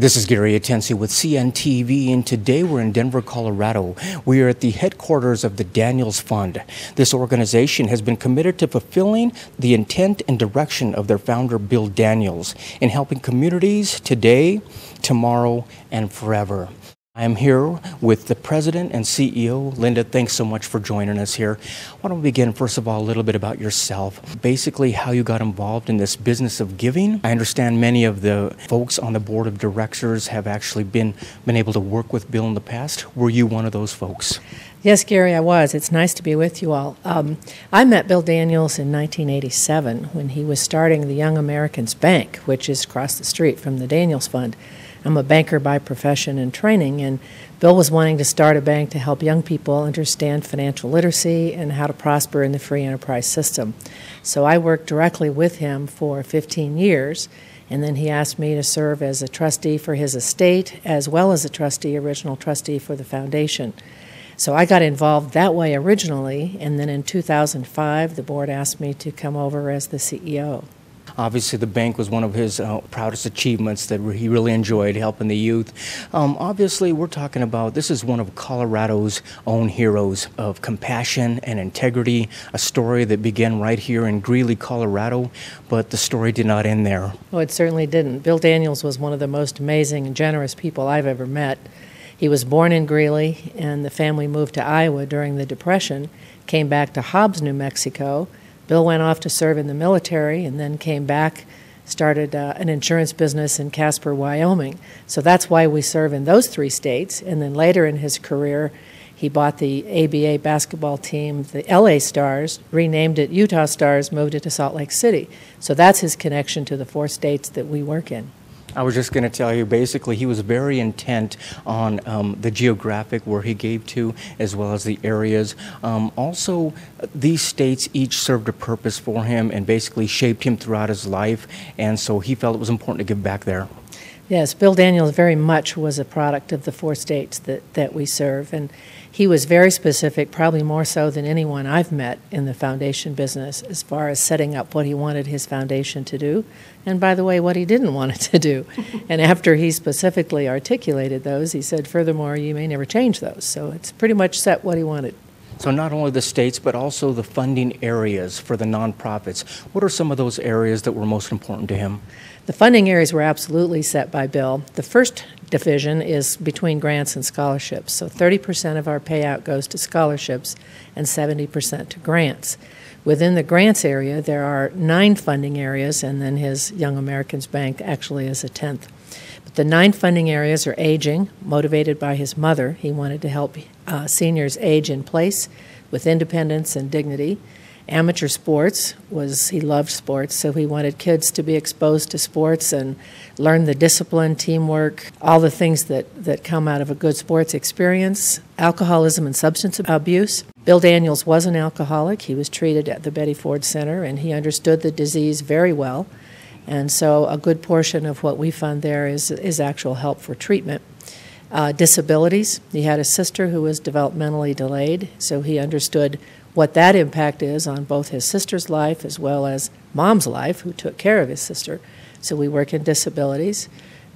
This is Gary Atensi with CNTV, and today we're in Denver, Colorado. We are at the headquarters of the Daniels Fund. This organization has been committed to fulfilling the intent and direction of their founder, Bill Daniels, in helping communities today, tomorrow, and forever. I am here with the president and CEO. Linda, thanks so much for joining us here. Why don't we begin, first of all, a little bit about yourself, basically how you got involved in this business of giving. I understand many of the folks on the board of directors have actually been able to work with Bill in the past. Were you one of those folks? Yes, Gary, I was. It's nice to be with you all. I met Bill Daniels in 1987 when he was starting the Young Americans Bank, which is across the street from the Daniels Fund. I'm a banker by profession and training, and Bill was wanting to start a bank to help young people understand financial literacy and how to prosper in the free enterprise system. So I worked directly with him for 15 years, and then he asked me to serve as a trustee for his estate as well as a original trustee for the foundation. So I got involved that way originally, and then in 2005 the board asked me to come over as the CEO. Obviously, the bank was one of his proudest achievements that he really enjoyed, helping the youth. Obviously, we're talking about, this is one of Colorado's own heroes of compassion and integrity, a story that began right here in Greeley, Colorado, but the story did not end there. Oh, it certainly didn't. Bill Daniels was one of the most amazing and generous people I've ever met. He was born in Greeley, and the family moved to Iowa during the Depression, came back to Hobbs, New Mexico. Bill went off to serve in the military and then came back, started an insurance business in Casper, Wyoming. So that's why we serve in those three states. And then later in his career, he bought the ABA basketball team, the LA Stars, renamed it Utah Stars, moved it to Salt Lake City. So that's his connection to the four states that we work in. I was just going to tell you, basically, he was very intent on the geographic where he gave to, as well as the areas. Also, these states each served a purpose for him and basically shaped him throughout his life, and so he felt it was important to give back there. Yes, Bill Daniels very much was a product of the four states that we serve, and he was very specific, probably more so than anyone I've met in the foundation business, as far as setting up what he wanted his foundation to do, and by the way, what he didn't want it to do. And after he specifically articulated those, he said, furthermore, you may never change those. So it's pretty much set what he wanted. So not only the states, but also the funding areas for the nonprofits. What are some of those areas that were most important to him? The funding areas were absolutely set by Bill. The first division is between grants and scholarships. So 30% of our payout goes to scholarships and 70% to grants. Within the grants area, there are 9 funding areas, and then his Young Americans Bank actually is a 10th. But the 9 funding areas are aging, motivated by his mother. He wanted to help seniors age in place with independence and dignity. Amateur sports he loved sports, so he wanted kids to be exposed to sports and learn the discipline, teamwork, all the things that come out of a good sports experience. Alcoholism and substance abuse. Bill Daniels was an alcoholic. He was treated at the Betty Ford Center, and he understood the disease very well. And so a good portion of what we fund there is actual help for treatment. Disabilities. He had a sister who was developmentally delayed, so he understood what that impact is on both his sister's life as well as mom's life, who took care of his sister. So we work in disabilities.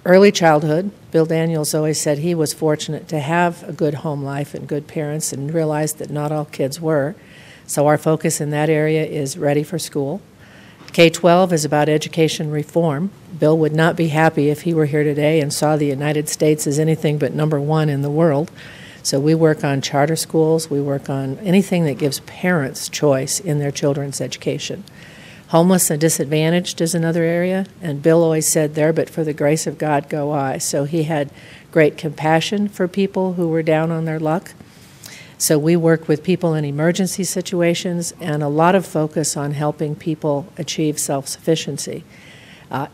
Early childhood. Bill Daniels always said he was fortunate to have a good home life and good parents, and realized that not all kids were. So our focus in that area is ready for school. K-12 is about education reform. Bill would not be happy if he were here today and saw the United States as anything but #1 in the world. So we work on charter schools, we work on anything that gives parents choice in their children's education. Homeless and disadvantaged is another area, and Bill always said, there but for the grace of God go I. So he had great compassion for people who were down on their luck. So we work with people in emergency situations, and a lot of focus on helping people achieve self-sufficiency.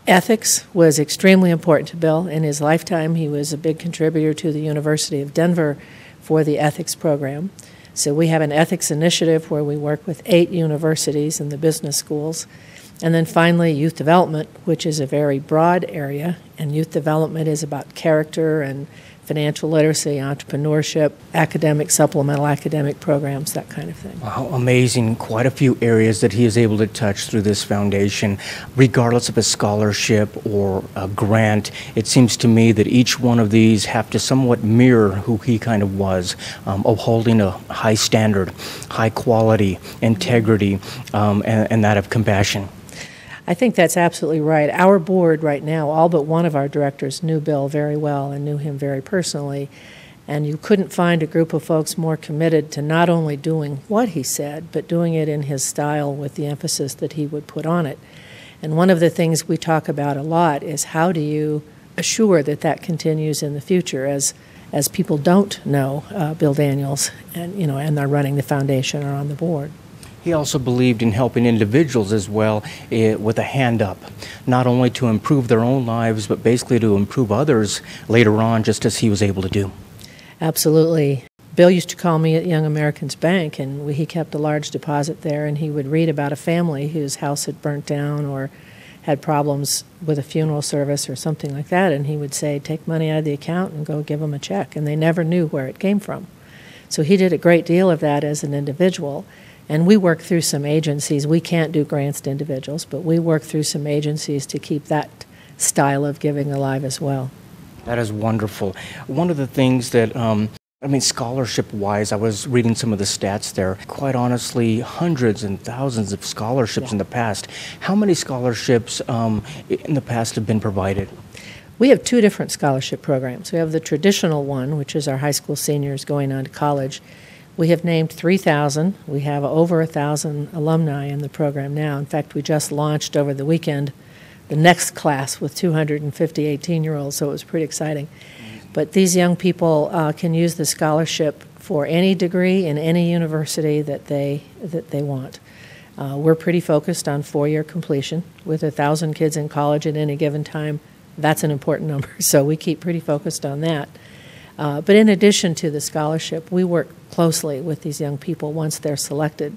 Ethics was extremely important to Bill. In his lifetime, he was a big contributor to the University of Denver for the ethics program. So we have an ethics initiative where we work with 8 universities and the business schools. And then finally, youth development, which is a very broad area, and youth development is about character and financial literacy, entrepreneurship, academic, supplemental academic programs, that kind of thing. Wow, amazing. Quite a few areas that he is able to touch through this foundation. Regardless of a scholarship or a grant, it seems to me that each one of these have to somewhat mirror who he kind of was, of holding a high standard, high quality, integrity, and that of compassion. I think that's absolutely right. Our board right now, all but one of our directors knew Bill very well and knew him very personally, and you couldn't find a group of folks more committed to not only doing what he said, but doing it in his style with the emphasis that he would put on it. And one of the things we talk about a lot is how do you assure that that continues in the future as people don't know Bill Daniels and they're running the foundation or on the board. He also believed in helping individuals as well with a hand up, not only to improve their own lives, but basically to improve others later on, just as he was able to do. Absolutely. Bill used to call me at Young Americans Bank, and he kept a large deposit there, and he would read about a family whose house had burnt down or had problems with a funeral service or something like that, and he would say, take money out of the account and go give them a check, and they never knew where it came from. So he did a great deal of that as an individual. And we work through some agencies. We can't do grants to individuals, but we work through some agencies to keep that style of giving alive as well. That is wonderful. One of the things that, scholarship-wise, I was reading some of the stats there. Quite honestly, hundreds and thousands of scholarships in the past. How many scholarships in the past have been provided? We have two different scholarship programs. We have the traditional one, which is our high school seniors going on to college. We have named 3,000. We have over 1,000 alumni in the program now. In fact, we just launched over the weekend the next class with 250 18-year-olds, so it was pretty exciting. But these young people can use the scholarship for any degree in any university that they want. We're pretty focused on four-year completion. With 1,000 kids in college at any given time, that's an important number, so we keep pretty focused on that. But in addition to the scholarship, we work closely with these young people once they're selected.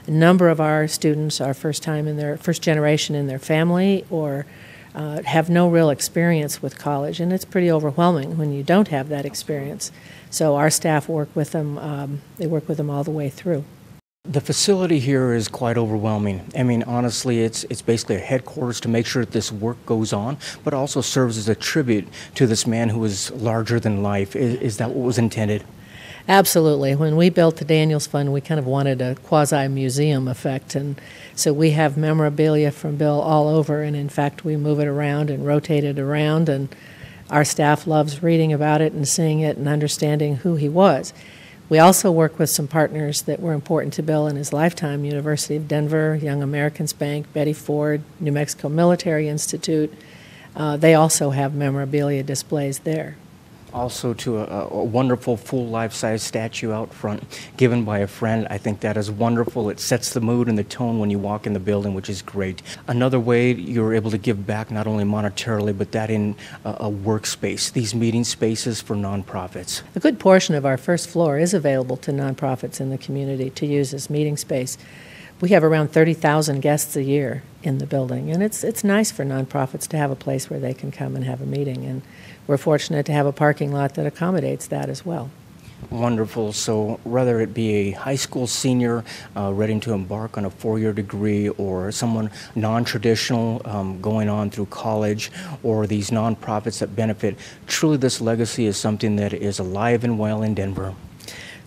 A number of our students are first generation in their family or have no real experience with college, and it's pretty overwhelming when you don't have that experience. So our staff work with them, they work with them all the way through. The facility here is quite overwhelming. I mean, honestly, it's basically a headquarters to make sure that this work goes on, but also serves as a tribute to this man who was larger than life. Is that what was intended? Absolutely. When we built the Daniels Fund, we kind of wanted a quasi-museum effect, and so we have memorabilia from Bill all over, and in fact, we move it around and rotate it around, and our staff loves reading about it and seeing it and understanding who he was. We also work with some partners that were important to Bill in his lifetime: University of Denver, Young Americans Bank, Betty Ford, New Mexico Military Institute. They also have memorabilia displays there. Also to a wonderful full life-size statue out front given by a friend. I think that is wonderful. It sets the mood and the tone when you walk in the building, which is great. Another way you're able to give back, not only monetarily, but that in a workspace, these meeting spaces for nonprofits. A good portion of our first floor is available to nonprofits in the community to use as meeting space. We have around 30,000 guests a year in the building, and it's nice for nonprofits to have a place where they can come and have a meeting, and we're fortunate to have a parking lot that accommodates that as well. Wonderful. So whether it be a high school senior ready to embark on a four-year degree, or someone non-traditional going on through college, or these nonprofits that benefit, truly this legacy is something that is alive and well in Denver.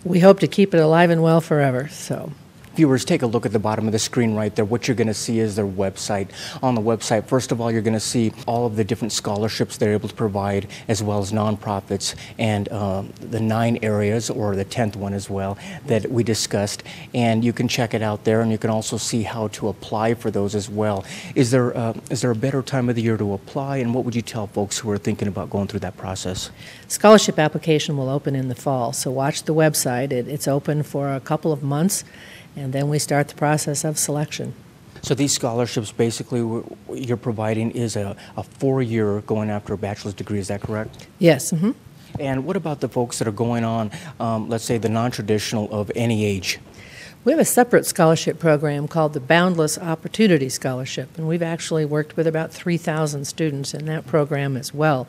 We hope to keep it alive and well forever. So. Viewers, take a look at the bottom of the screen right there. What you're going to see is their website. On the website, first of all, you're going to see all of the different scholarships they're able to provide, as well as nonprofits, and the 9 areas, or the 10th one as well, that we discussed. And you can check it out there, and you can also see how to apply for those as well. Is there a better time of the year to apply, and what would you tell folks who are thinking about going through that process? Scholarship application will open in the fall, so watch the website. It's open for a couple of months, and then we start the process of selection. So these scholarships, basically, you're providing is a 4-year going after a bachelor's degree, is that correct? Yes. Mm-hmm. And what about the folks that are going on, let's say, the non-traditional of any age? We have a separate scholarship program called the Boundless Opportunity Scholarship, and we've actually worked with about 3,000 students in that program as well.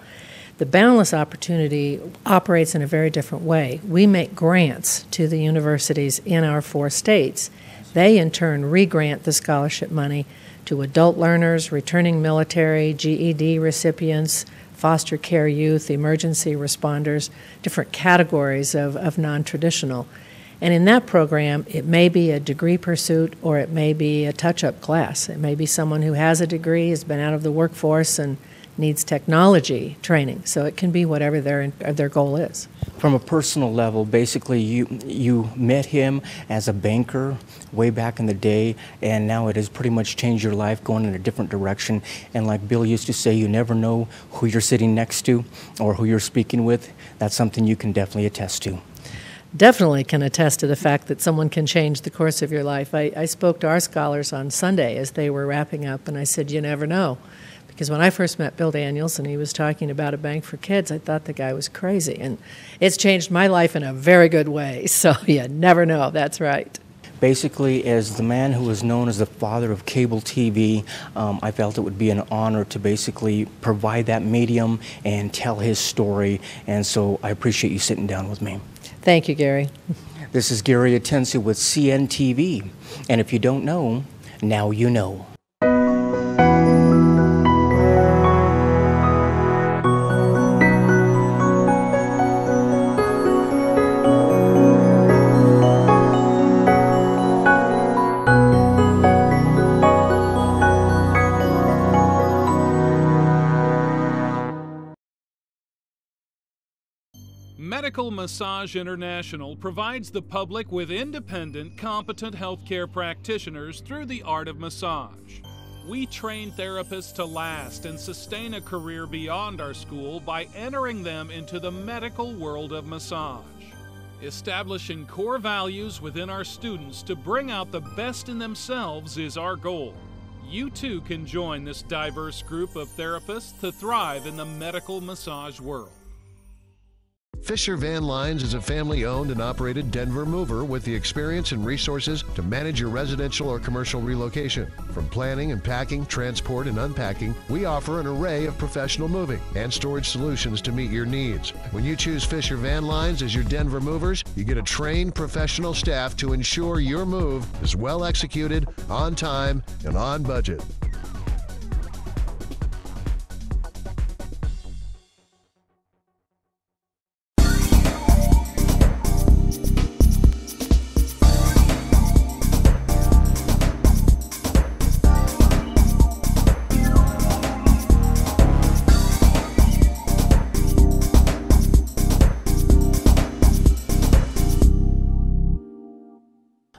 The Boundless Opportunity operates in a very different way. We make grants to the universities in our 4 states. They, in turn, re-grant the scholarship money to adult learners, returning military, GED recipients, foster care youth, emergency responders, different categories of non-traditional. And in that program, it may be a degree pursuit or it may be a touch-up class. It may be someone who has a degree, has been out of the workforce, and needs technology training. So it can be whatever their goal is. From a personal level, basically you met him as a banker way back in the day, and now it has pretty much changed your life, going in a different direction. And like Bill used to say, you never know who you're sitting next to or who you're speaking with. That's something you can definitely attest to. Definitely can attest to the fact that someone can change the course of your life. I spoke to our scholars on Sunday as they were wrapping up, and I said, you never know. Because when I first met Bill Daniels and he was talking about a bank for kids, I thought the guy was crazy. And it's changed my life in a very good way. So you never know. That's right. Basically, as the man who is known as the father of cable TV, I felt it would be an honor to basically provide that medium and tell his story. And so I appreciate you sitting down with me. Thank you, Gary. This is Gary Atensi with CNTV. And if you don't know, now you know. Medical Massage International provides the public with independent, competent healthcare practitioners through the art of massage. We train therapists to last and sustain a career beyond our school by entering them into the medical world of massage. Establishing core values within our students to bring out the best in themselves is our goal. You too can join this diverse group of therapists to thrive in the medical massage world. Fisher Van Lines is a family-owned and operated Denver mover with the experience and resources to manage your residential or commercial relocation. From planning and packing, transport and unpacking, we offer an array of professional moving and storage solutions to meet your needs. When you choose Fisher Van Lines as your Denver movers, you get a trained professional staff to ensure your move is well executed, on time, and on budget.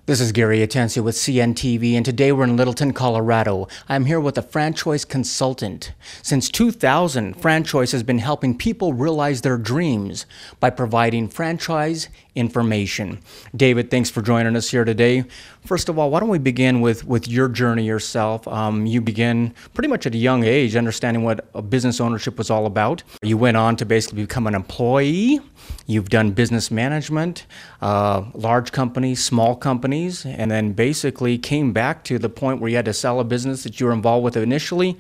This is Gary Atensi with CNTV, and today we're in Littleton, Colorado. I'm here with a franchise consultant. Since 2000, Franchise has been helping people realize their dreams by providing franchise information. David, thanks for joining us here today. First of all, why don't we begin with your journey yourself? You began pretty much at a young age understanding what a business ownership was all about. You went on to basically become an employee. You've done business management, large companies, small companies, and then basically came back to the point where you had to sell a business that you were involved with initially.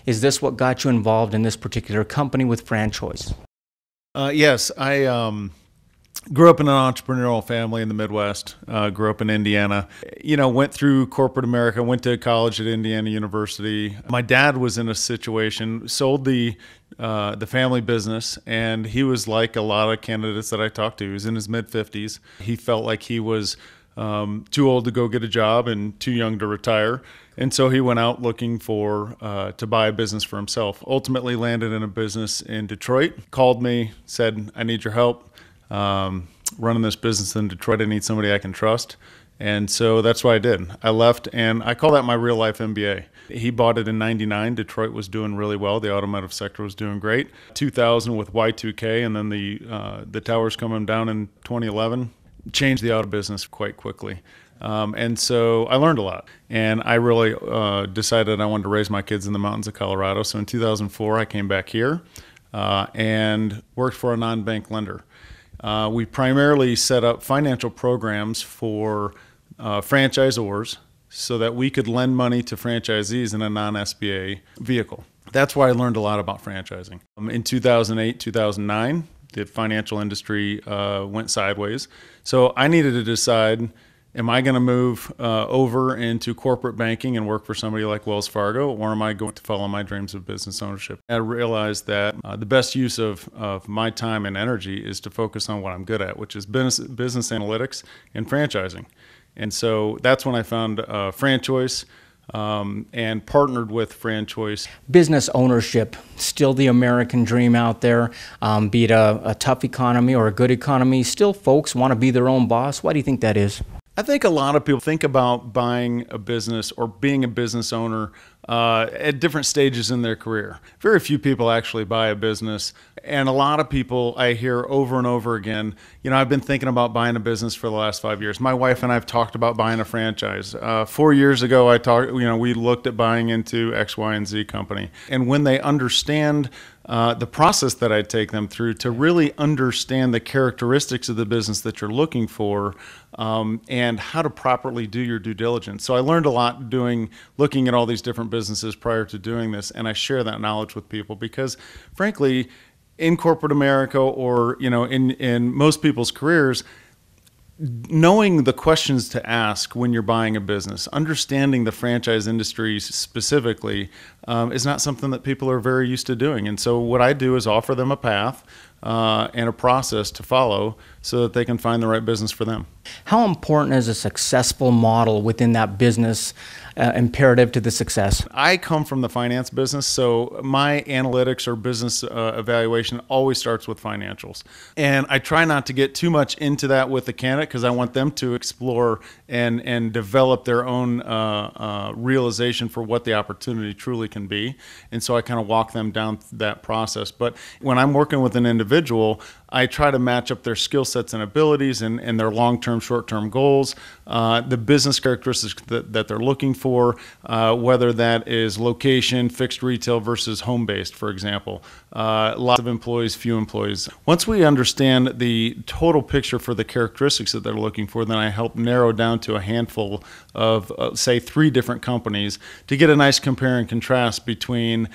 Is this what got you involved in this particular company with Franchise? Yes, I grew up in an entrepreneurial family in the Midwest, grew up in Indiana, went through corporate America, went to college at Indiana University. My dad was in a situation, sold the family business, and he was like a lot of candidates that I talked to. He was in his mid-50s. He felt like he was too old to go get a job and too young to retire. And so he went out looking for to buy a business for himself. Ultimately landed in a business in Detroit, called me, said, I need your help. Running this business in Detroit, I need somebody I can trust. And so that's what I did. I left, and I call that my real life MBA. He bought it in '99. Detroit was doing really well. The automotive sector was doing great. 2000 with Y2K, and then the towers coming down in 2011 changed the auto business quite quickly. And so I learned a lot, and I really decided I wanted to raise my kids in the mountains of Colorado. So in 2004, I came back here and worked for a non-bank lender. We primarily set up financial programs for franchisors so that we could lend money to franchisees in a non-SBA vehicle. That's where I learned a lot about franchising. In 2008, 2009, the financial industry went sideways. So I needed to decide, am I going to move over into corporate banking and work for somebody like Wells Fargo, or am I going to follow my dreams of business ownership? I realized that the best use of my time and energy is to focus on what I'm good at, which is business analytics and franchising. And so that's when I found FranChoice and partnered with FranChoice. Business ownership, still the American dream out there, be it a tough economy or a good economy. Still folks want to be their own boss. Why do you think that is? I think a lot of people think about buying a business or being a business owner at different stages in their career. Very few people actually buy a business, and a lot of people I hear over and over again, I've been thinking about buying a business for the last 5 years. My wife and I have talked about buying a franchise. 4 years ago, we looked at buying into X, Y, and Z company. And when they understand the process that I take them through to really understand the characteristics of the business that you're looking for, and how to properly do your due diligence. So I learned a lot looking at all these different businesses prior to doing this, and I share that knowledge with people because, frankly, in corporate America or in most people's careers, knowing the questions to ask when you're buying a business, understanding the franchise industry specifically, is not something that people are very used to doing. And so what I do is offer them a path and a process to follow so that they can find the right business for them. How important is a successful model within that business imperative to the success? I come from the finance business, so my analytics or business evaluation always starts with financials. And I try not to get too much into that with the candidate because I want them to explore and develop their own realization for what the opportunity truly can be. And so I kind of walk them down that process. But when I'm working with an individual, I try to match up their skill sets and abilities and their long-term, short-term goals, the business characteristics that they're looking for, whether that is location, fixed retail versus home-based, for example. Lots of employees, few employees. Once we understand the total picture for the characteristics that they're looking for, then I help narrow down to a handful of, say, 3 different companies to get a nice compare and contrast between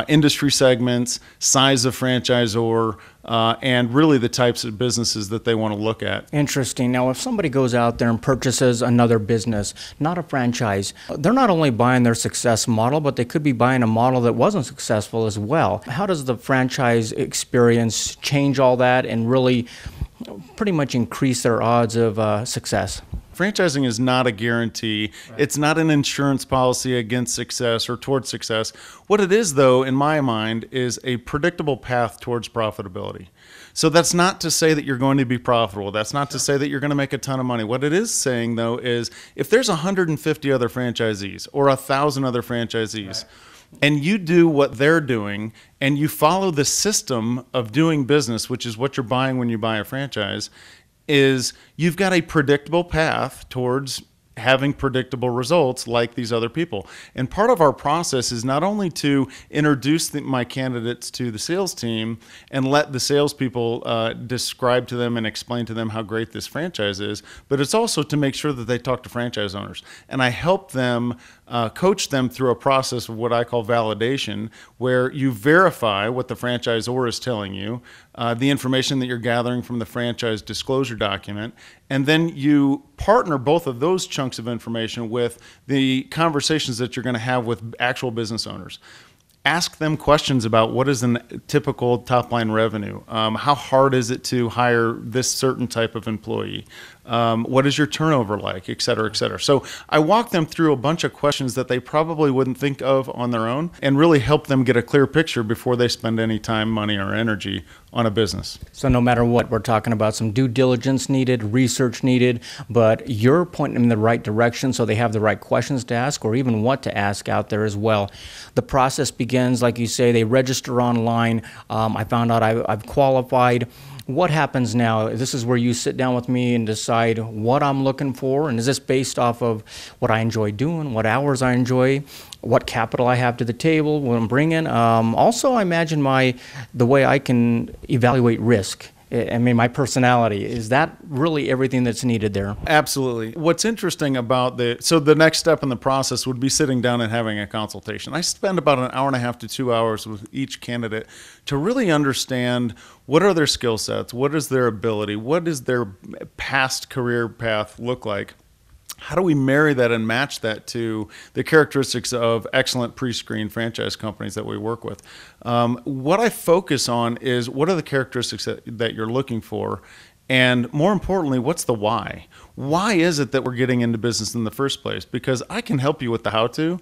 industry segments, size of franchisor, and really the types of businesses that they want to look at. Interesting. Now, if somebody goes out there and purchases another business, not a franchise, they're not only buying their success model, but they could be buying a model that wasn't successful as well. How does the franchise experience change all that and really pretty much increase their odds of success? Franchising is not a guarantee. Right. It's not an insurance policy against success or towards success. What it is, though, in my mind, is a predictable path towards profitability. So that's not to say that you're going to be profitable. That's not to say that you're going to make a ton of money. What it is saying, though, is if there's 150 other franchisees or 1,000 other franchisees, right, and you do what they're doing and you follow the system of doing business, which is what you're buying when you buy a franchise, is you've got a predictable path towards having predictable results like these other people. And part of our process is not only to introduce my candidates to the sales team and let the salespeople describe to them and explain to them how great this franchise is, but it's also to make sure that they talk to franchise owners. And I help them coach them through a process of what I call validation, where you verify what the franchisor is telling you, the information that you're gathering from the franchise disclosure document, and then you partner both of those chunks of information with the conversations that you're going to have with actual business owners. Ask them questions about what is a typical top-line revenue, how hard is it to hire this certain type of employee, what is your turnover like, et cetera, et cetera. So I walk them through a bunch of questions that they probably wouldn't think of on their own and really help them get a clear picture before they spend any time, money, or energy on a business. So no matter what, we're talking about some due diligence needed, research needed, but you're pointing them in the right direction so they have the right questions to ask or even what to ask out there as well. The process begins, like you say, they register online. I found out I've qualified. What happens now? This is where you sit down with me and decide what I'm looking for, and is this based off of what I enjoy doing, what hours I enjoy, what capital I have to the table, what I'm bringing. Also, I imagine the way I can evaluate risk. I mean, my personality, is that really everything that's needed there? Absolutely. What's interesting about the next step in the process would be sitting down and having a consultation. I spend about an hour and a half to 2 hours with each candidate to really understand what are their skill sets, what is their ability, what does their past career path look like. How do we marry that and match that to the characteristics of excellent pre-screened franchise companies that we work with? What I focus on is what are the characteristics that you're looking for, and more importantly, what's the why? Why is it that we're getting into business in the first place? Because I can help you with the how-to,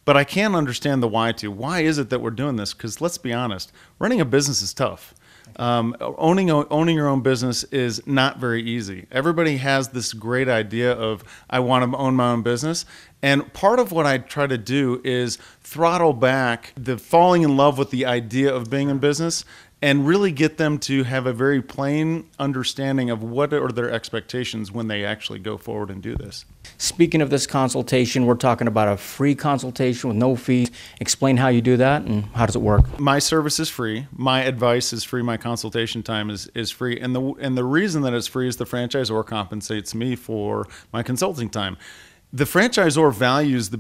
but I can't understand the why to. Why is it that we're doing this? Because let's be honest, running a business is tough. Owning your own business is not very easy. Everybody has this great idea of, I want to own my own business. And part of what I try to do is throttle back the falling in love with the idea of being in business and really get them to have a very plain understanding of what are their expectations when they actually go forward and do this. Speaking of this consultation, we're talking about a free consultation with no fees. Explain how you do that and how does it work? My service is free. My advice is free. My consultation time is free. And the reason that it's free is the franchisor compensates me for my consulting time. The franchisor values the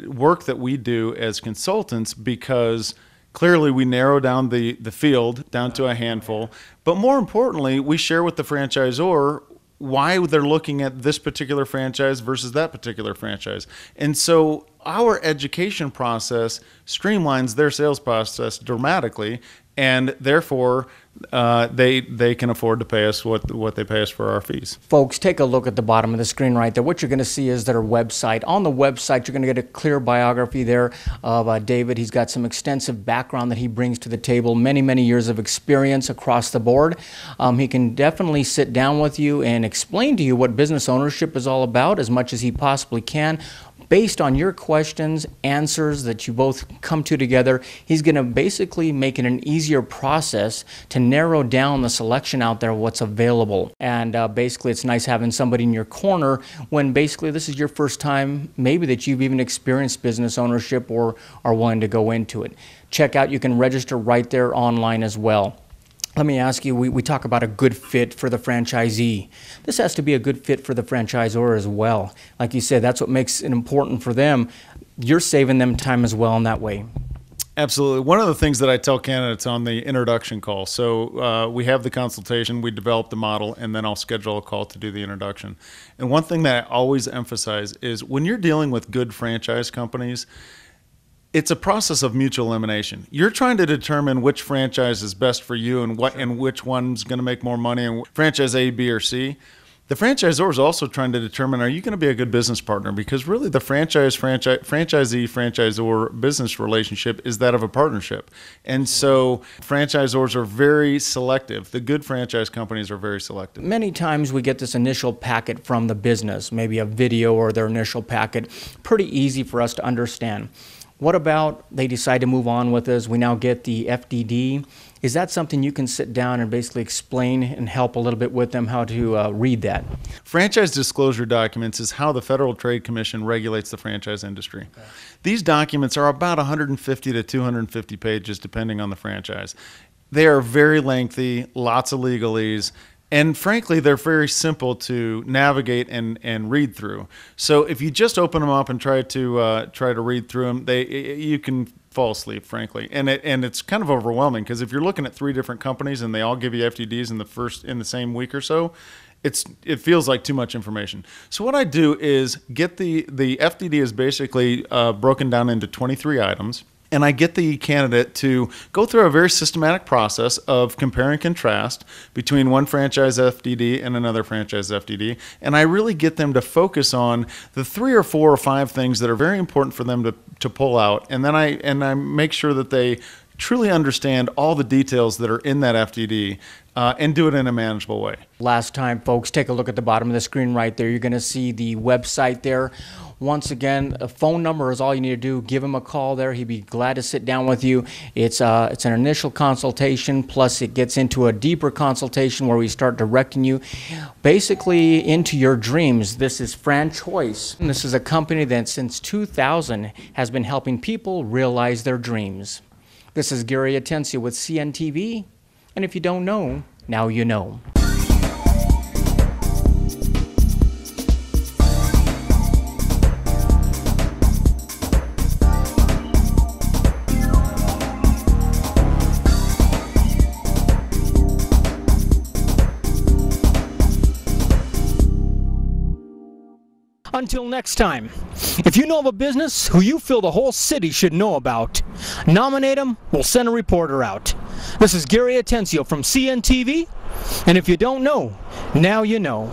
work that we do as consultants because clearly we narrow down the field down to a handful. But more importantly, we share with the franchisor why they're looking at this particular franchise versus that particular franchise. And so our education process streamlines their sales process dramatically, and therefore they can afford to pay us what they pay us for our fees. Folks, take a look at the bottom of the screen right there. What you're going to see is their website. On the website, you're going to get a clear biography there of David. He's got some extensive background that he brings to the table, many, many years of experience across the board. He can definitely sit down with you and explain to you what business ownership is all about as much as he possibly can. Based on your questions, answers that you both come to together, he's going to basically make it an easier process to narrow down the selection out there of what's available. And basically it's nice having somebody in your corner when basically this is your first time maybe that you've even experienced business ownership or are willing to go into it. Check out, you can register right there online as well. Let me ask you, we talk about a good fit for the franchisee. This has to be a good fit for the franchisor as well. Like you said, that's what makes it important for them. You're saving them time as well in that way. Absolutely. One of the things that I tell candidates on the introduction call, so we have the consultation, we develop the model, and then I'll schedule a call to do the introduction. And one thing that I always emphasize is when you're dealing with good franchise companies, it's a process of mutual elimination. You're trying to determine which franchise is best for you and which one's going to make more money, and franchise A, B, or C. The franchisor is also trying to determine, are you going to be a good business partner? Because really the franchisee-franchisor business relationship is that of a partnership. And so franchisors are very selective. The good franchise companies are very selective. Many times we get this initial packet from the business, maybe a video or their initial packet. Pretty easy for us to understand. What about they decide to move on with us? We now get the FDD. Is that something you can sit down and basically explain and help a little bit with them how to read that? Franchise disclosure documents is how the Federal Trade Commission regulates the franchise industry. Okay. These documents are about 150 to 250 pages depending on the franchise. They are very lengthy, lots of legalese. And frankly, they're very simple to navigate and read through. So if you just open them up and try to read through them, you can fall asleep, frankly. And it's kind of overwhelming because if you're looking at 3 different companies and they all give you FTDs in the same week or so, it feels like too much information. So what I do is get the FTD is basically broken down into 23 items. And I get the candidate to go through a very systematic process of compare and contrast between one franchise FDD and another franchise FDD. And I really get them to focus on the 3 or 4 or 5 things that are very important for them to pull out. And then I make sure that they truly understand all the details that are in that FDD and do it in a manageable way. Last time, folks, take a look at the bottom of the screen right there. You're going to see the website there. Once again, a phone number is all you need to do. Give him a call there. He'd be glad to sit down with you. It's an initial consultation, plus it gets into a deeper consultation where we start directing you basically into your dreams. This is FranChoice. And this is a company that since 2000 has been helping people realize their dreams. This is Gary Atencio with CNTV, And if you don't know, now you know. Until next time, if you know of a business who you feel the whole city should know about, nominate them, we'll send a reporter out. This is Gary Atencio from CNTV, and if you don't know, now you know.